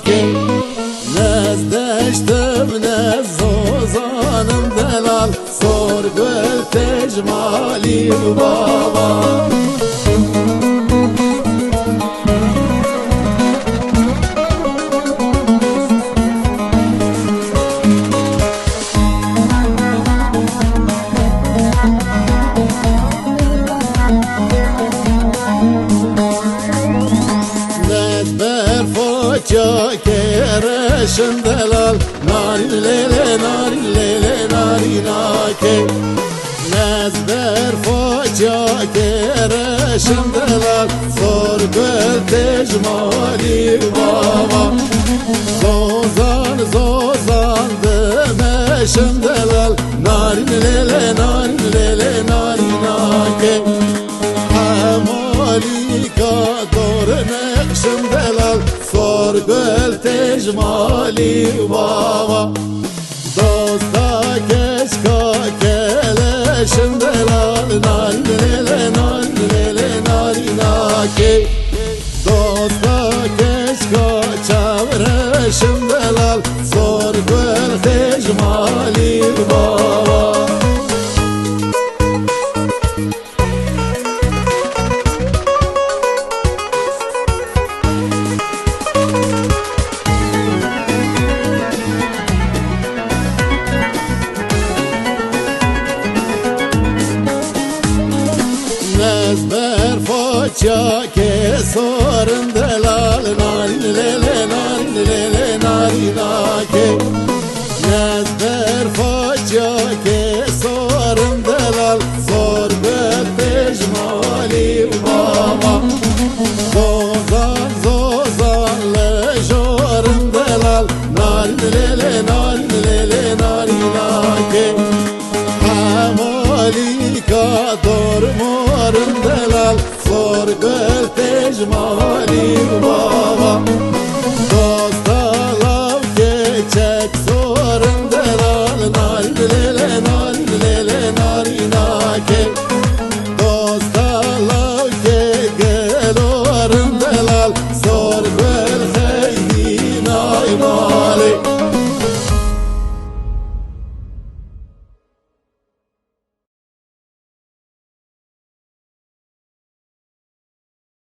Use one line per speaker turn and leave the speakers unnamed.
ناکی نزدشتم نزوزانم دلال سر گل تجمالی بابا Foça kereşin delal narin lele narin lele narin ake nezber foça kereşin delal zor göl tecmali baba zozan zozan demeşin delal narin lele narin lele narin ake amalika dor nekşin delal Sor göl tecmali baba